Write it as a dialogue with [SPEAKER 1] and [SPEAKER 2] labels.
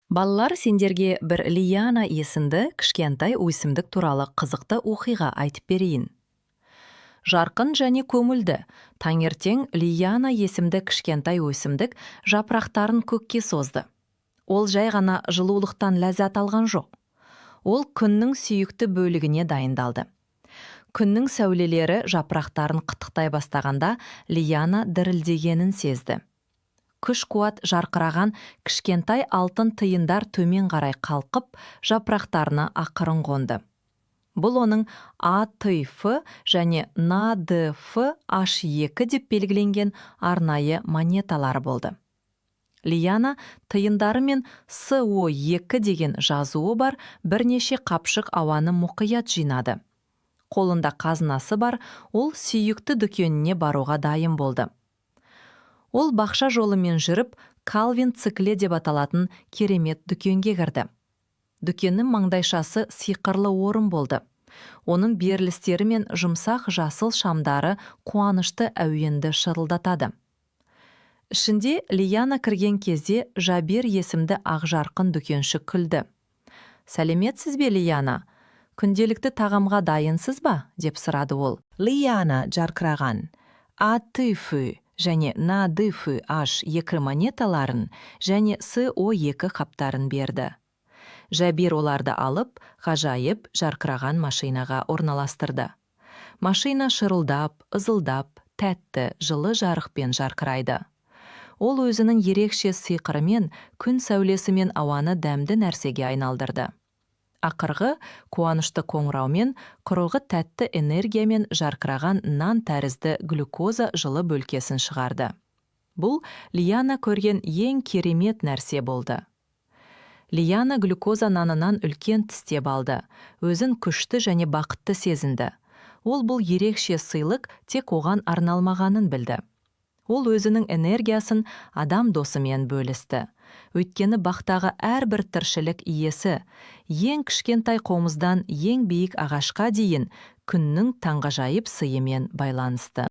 [SPEAKER 1] Балалар, сендерге бір Лияна есімді кішкентай өсімдік туралы қызықты оқиға айтып берейін. Жарқын және көңілді, таңертең Лияна есімді кішкентай өсімдік жапырақтарын көкке созды. Ол жай ғана жылулықтан ләззат алған жоқ. Ол күннің сүйікті бөлігіне дайындалды. Күннің сәулелері жапырақтарын қытықтай бастағанда Лияна дірілдегенін сезді. Күш-қуат жарқыраған кішкентай алтын тиындар төмен қарай қалқып, жапырақтарына ақырын қонды. Бұл оның АТФ және НАДФ-H2 деп белгіленген арнайы монеталары болды. Лияна тиындары мен СО2 деген жазуы бар бірнеше қапшық ауаны мұқият жинады. Қолында қазынасы бар, ол сүйікті дүкеніне баруға дайын болды. Ол бақша жолымен жүріп, Калвин цикле деп аталатын керемет дүкенге кірді. Дүкеннің маңдайшасы сиқырлы орын болды. Оның берілістері мен жұмсақ жасыл шамдары қуанышты әуенді шырылдатады. Ішінде Лияна кірген кезде Жабер есімді ақжарқын дүкенші күлді. «Сәлеметсіз бе, Лияна? Күнделікті тағамға дайынсыз ба?» деп сұрады ол. Лияна жарқыраған АТФ және НАДФ-H2 монеталарын және СО2 қаптарын берді. Жабер оларды алып, ғажайып жарқыраған машинаға орналастырды. Машина шырылдап, ызылдап, тәтті, жылы жарықпен жарқырайды. Ол өзінің ерекше сиқырымен, күн сәулесімен ауаны дәмді нәрсеге айналдырды. Ақырғы қуанышты қоңыраумен, құрығы тәтті энергиямен жарқыраған нан тәрізді глюкоза жылы бөлкесін шығарды. Бұл Лияна көрген ең керемет нәрсе болды. Лияна глюкоза нанынан үлкен тістеп алды, өзін күшті және бақытты сезінді. Ол бұл ерекше сыйлық тек оған арналмағанын білді. Ол өзінің энергиясын адам досымен бөлісті. Өйткені бақтағы әрбір тіршілік иесі, ең кішкентай қомыздан ең биік ағашқа дейін күннің таңғажайып сыйымен байланысты.